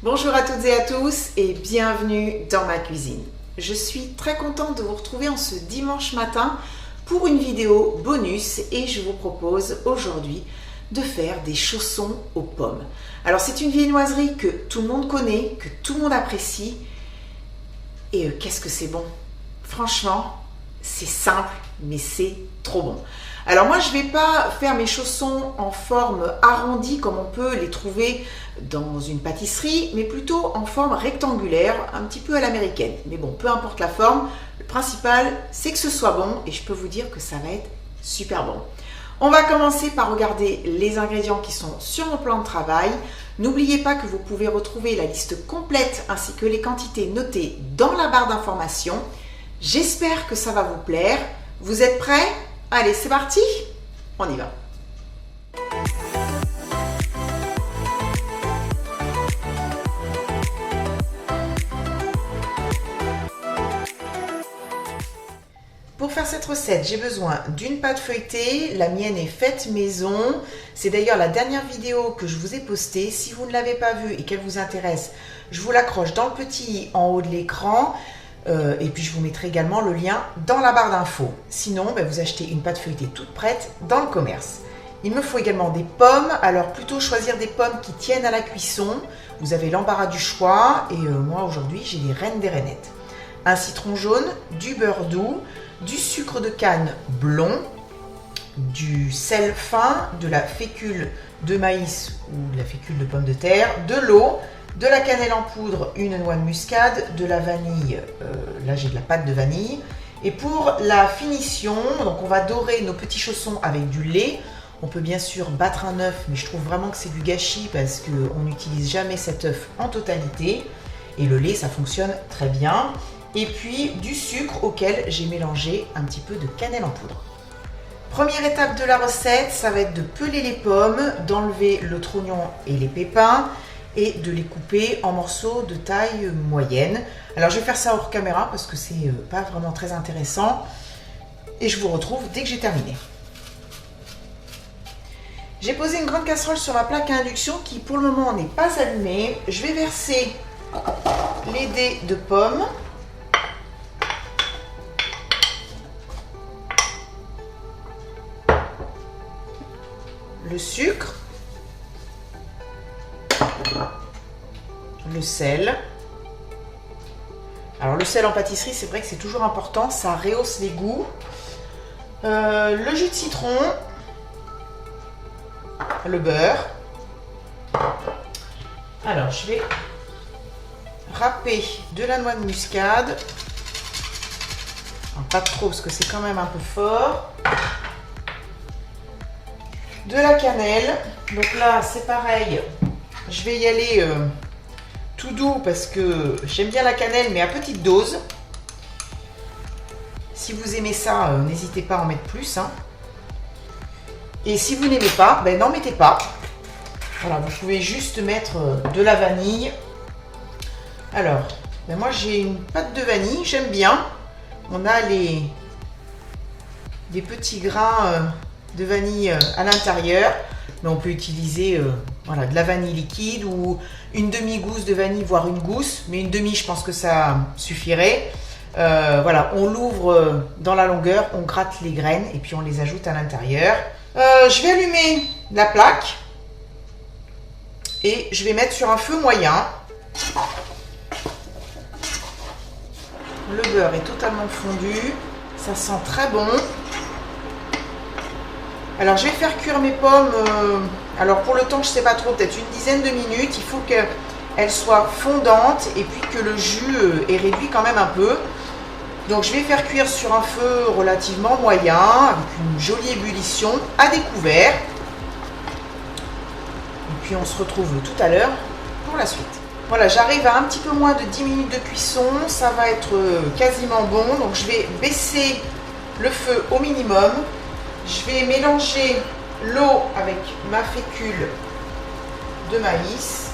Bonjour à toutes et à tous et bienvenue dans ma cuisine. Je suis très contente de vous retrouver en ce dimanche matin pour une vidéo bonus et je vous propose aujourd'hui de faire des chaussons aux pommes. Alors c'est une viennoiserie que tout le monde connaît, que tout le monde apprécie et qu'est-ce que c'est bon. Franchement, c'est simple mais c'est trop bon. Alors moi je ne vais pas faire mes chaussons en forme arrondie comme on peut les trouver dans une pâtisserie, mais plutôt en forme rectangulaire, un petit peu à l'américaine. Mais bon, peu importe la forme, le principal c'est que ce soit bon et je peux vous dire que ça va être super bon. On va commencer par regarder les ingrédients qui sont sur mon plan de travail. N'oubliez pas que vous pouvez retrouver la liste complète ainsi que les quantités notées dans la barre d'informations. J'espère que ça va vous plaire. Vous êtes prêts ? Allez, c'est parti, on y va. Pour faire cette recette, j'ai besoin d'une pâte feuilletée. La mienne est faite maison. C'est d'ailleurs la dernière vidéo que je vous ai postée. Si vous ne l'avez pas vue et qu'elle vous intéresse, je vous l'accroche dans le petit i en haut de l'écran. Et puis je vous mettrai également le lien dans la barre d'infos. Sinon, vous achetez une pâte feuilletée toute prête dans le commerce. Il me faut également des pommes. Alors plutôt choisir des pommes qui tiennent à la cuisson. Vous avez l'embarras du choix. Et moi aujourd'hui, j'ai les reines des rainettes. Un citron jaune, du beurre doux, du sucre de canne blond, du sel fin, de la fécule de maïs ou de la fécule de pomme de terre, de l'eau, de la cannelle en poudre, une noix de muscade, de la vanille, là j'ai de la pâte de vanille. Et pour la finition, donc on va dorer nos petits chaussons avec du lait. On peut bien sûr battre un œuf, mais je trouve vraiment que c'est du gâchis parce qu'on n'utilise jamais cet œuf en totalité. Et le lait, ça fonctionne très bien. Et puis du sucre auquel j'ai mélangé un petit peu de cannelle en poudre. Première étape de la recette, ça va être de peler les pommes, d'enlever le trognon et les pépins et de les couper en morceaux de taille moyenne. Alors je vais faire ça hors caméra parce que c'est pas vraiment très intéressant. Et je vous retrouve dès que j'ai terminé. J'ai posé une grande casserole sur ma plaque à induction qui pour le moment n'est pas allumée. Je vais verser les dés de pommes. Le sucre, le sel. Alors le sel en pâtisserie, c'est vrai que c'est toujours important, ça rehausse les goûts. Le jus de citron, le beurre. Alors je vais râper de la noix de muscade. Alors, pas trop parce que c'est quand même un peu fort. De la cannelle, donc là c'est pareil, je vais y aller tout doux parce que j'aime bien la cannelle mais à petite dose. Si vous aimez ça, n'hésitez pas à en mettre plus. Et si vous n'aimez pas, n'en mettez pas. Voilà, vous pouvez juste mettre de la vanille. Alors, moi j'ai une pâte de vanille, j'aime bien. On a les petits grains de vanille à l'intérieur, mais on peut utiliser voilà, de la vanille liquide ou une demi-gousse de vanille, voire une gousse, mais une demi, je pense que ça suffirait. Voilà, on l'ouvre dans la longueur, on gratte les graines et puis on les ajoute à l'intérieur. Je vais allumer la plaque et je vais mettre sur un feu moyen. Le beurre est totalement fondu, ça sent très bon. Alors je vais faire cuire mes pommes, alors pour le temps je ne sais pas trop, peut-être une dizaine de minutes. Il faut qu'elles soient fondantes et puis que le jus est réduit quand même un peu. Donc je vais faire cuire sur un feu relativement moyen avec une jolie ébullition à découvert. Et puis on se retrouve tout à l'heure pour la suite. Voilà, j'arrive à un petit peu moins de 10 minutes de cuisson, ça va être quasiment bon. Donc je vais baisser le feu au minimum. Je vais mélanger l'eau avec ma fécule de maïs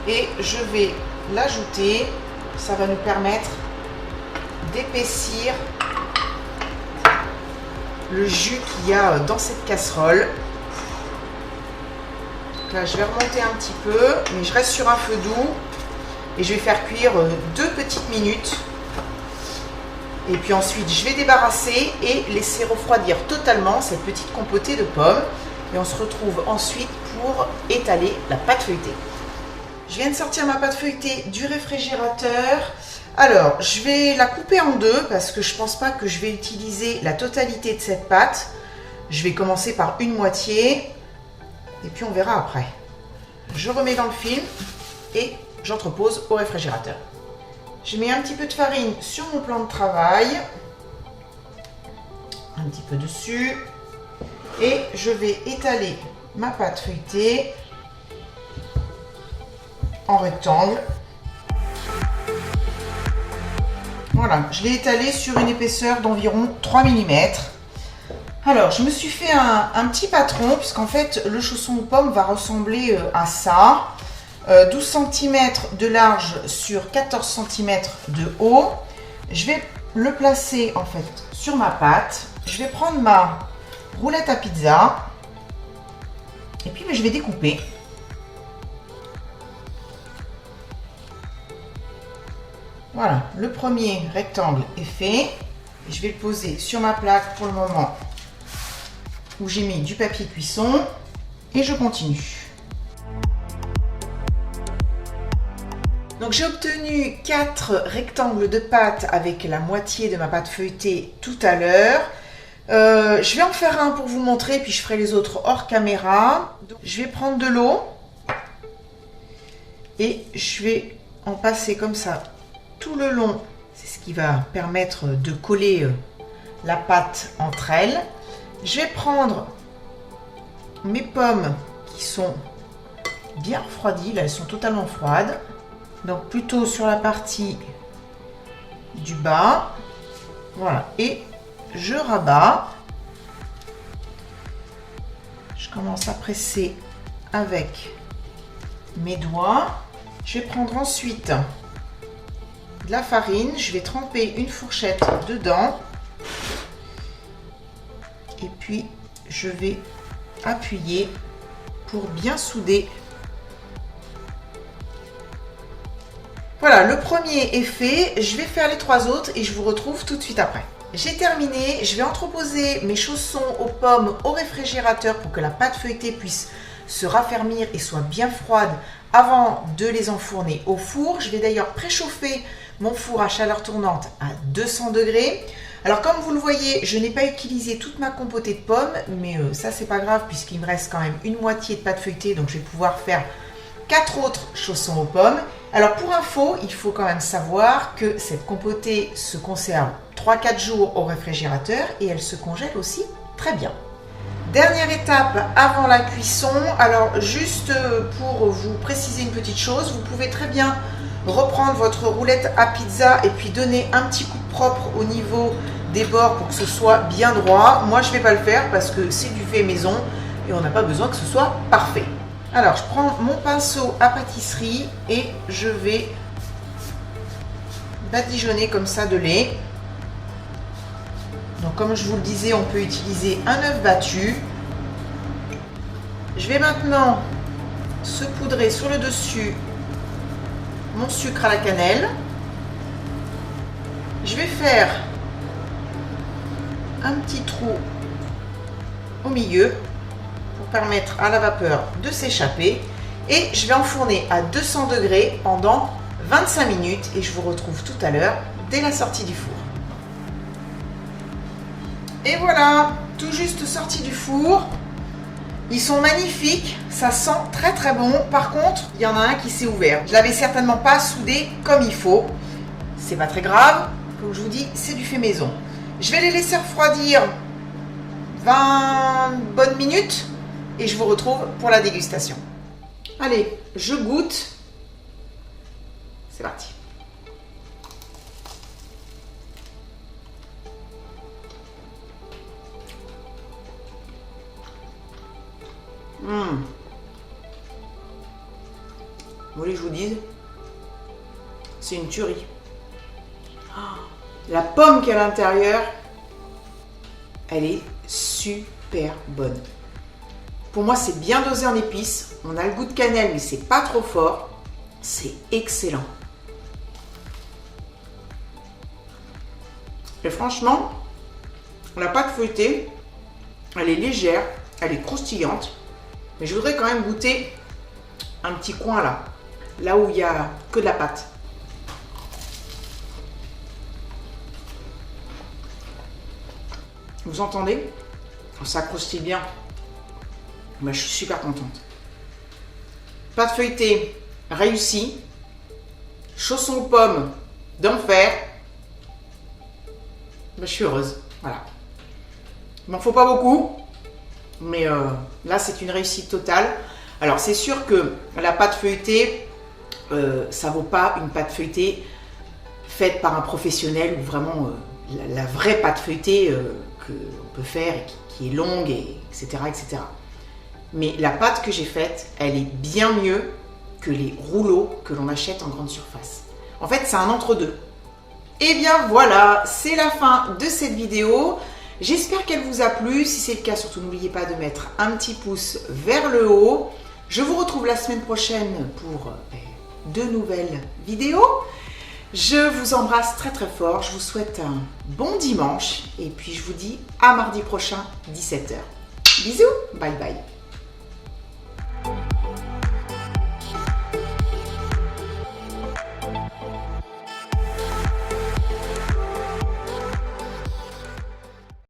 et je vais l'ajouter. Ça va nous permettre d'épaissir le jus qu'il y a dans cette casserole. Donc là, je vais remonter un petit peu, mais je reste sur un feu doux. Et je vais faire cuire 2 petites minutes. Et puis ensuite, je vais débarrasser et laisser refroidir totalement cette petite compotée de pommes. Et on se retrouve ensuite pour étaler la pâte feuilletée. Je viens de sortir ma pâte feuilletée du réfrigérateur. Alors, je vais la couper en deux parce que je ne pense pas que je vais utiliser la totalité de cette pâte. Je vais commencer par une moitié et puis on verra après. Je remets dans le film et j'entrepose au réfrigérateur. Je mets un petit peu de farine sur mon plan de travail. Un petit peu dessus. Et je vais étaler ma pâte feuilletée en rectangle. Voilà, je l'ai étalée sur une épaisseur d'environ 3 mm. Alors, je me suis fait un petit patron, puisqu'en fait, le chausson aux pommes va ressembler à ça. 12 cm de large sur 14 cm de haut. Je vais le placer en fait sur ma pâte. Je vais prendre ma roulette à pizza. Et puis, je vais découper. Voilà, le premier rectangle est fait. Je vais le poser sur ma plaque pour le moment où j'ai mis du papier cuisson et je continue. Donc j'ai obtenu 4 rectangles de pâte avec la moitié de ma pâte feuilletée tout à l'heure. Je vais en faire un pour vous montrer, puis je ferai les autres hors caméra. Donc, je vais prendre de l'eau et je vais en passer comme ça tout le long. C'est ce qui va permettre de coller la pâte entre elles. Je vais prendre mes pommes qui sont bien refroidies. Là, elles sont totalement froides. Donc plutôt sur la partie du bas. Voilà. Et je rabats. Je commence à presser avec mes doigts. Je vais prendre ensuite de la farine, je vais tremper une fourchette dedans et puis je vais appuyer pour bien souder. Voilà, le premier est fait, je vais faire les 3 autres et je vous retrouve tout de suite après. J'ai terminé, je vais entreposer mes chaussons aux pommes au réfrigérateur pour que la pâte feuilletée puisse se raffermir et soit bien froide avant de les enfourner au four. Je vais d'ailleurs préchauffer mon four à chaleur tournante à 200 degrés. Alors comme vous le voyez, je n'ai pas utilisé toute ma compotée de pommes, mais ça c'est pas grave puisqu'il me reste quand même une moitié de pâte feuilletée, donc je vais pouvoir faire 4 autres chaussons aux pommes. Alors pour info, il faut quand même savoir que cette compotée se conserve 3-4 jours au réfrigérateur et elle se congèle aussi très bien. Dernière étape avant la cuisson, alors juste pour vous préciser une petite chose, vous pouvez très bien reprendre votre roulette à pizza et puis donner un petit coup de propre au niveau des bords pour que ce soit bien droit. Moi je ne vais pas le faire parce que c'est du fait maison et on n'a pas besoin que ce soit parfait. Alors je prends mon pinceau à pâtisserie et je vais badigeonner comme ça de lait. Donc comme je vous le disais, on peut utiliser un œuf battu. Je vais maintenant saupoudrer sur le dessus mon sucre à la cannelle. Je vais faire un petit trou au milieu pour permettre à la vapeur de s'échapper et je vais enfourner à 200 degrés pendant 25 minutes et je vous retrouve tout à l'heure dès la sortie du four. Et voilà, tout juste sorti du four. Ils sont magnifiques, ça sent très très bon. Par contre, il y en a un qui s'est ouvert. Je l'avais certainement pas soudé comme il faut. C'est pas très grave, comme je vous dis, c'est du fait maison. Je vais les laisser refroidir 20 bonnes minutes et je vous retrouve pour la dégustation. Allez, je goûte. C'est parti. Vous voulez que je vous dise? C'est une tuerie. La pomme qui est à l'intérieur, elle est super bonne. Pour moi, c'est bien dosé en épices. On a le goût de cannelle, mais c'est pas trop fort. C'est excellent. Et franchement, la pâte feuilletée, elle est légère, elle est croustillante. Mais je voudrais quand même goûter un petit coin là où il n'y a que de la pâte. Vous entendez? Ça croustille bien. Bah, je suis super contente. Pâte feuilletée réussie. Chaussons aux pommes d'enfer. Bah, je suis heureuse. Voilà. Il m'en faut pas beaucoup. Mais là, c'est une réussite totale. Alors, c'est sûr que la pâte feuilletée, ça vaut pas une pâte feuilletée faite par un professionnel ou vraiment la vraie pâte feuilletée qu'on peut faire et qui est longue, etc., etc. Mais la pâte que j'ai faite, elle est bien mieux que les rouleaux que l'on achète en grande surface. En fait, c'est un entre-deux. Et bien voilà, c'est la fin de cette vidéo. J'espère qu'elle vous a plu. Si c'est le cas, surtout n'oubliez pas de mettre un petit pouce vers le haut. Je vous retrouve la semaine prochaine pour de nouvelles vidéos. Je vous embrasse très très fort. Je vous souhaite un bon dimanche. Et puis je vous dis à mardi prochain, 17h. Bisous, bye bye.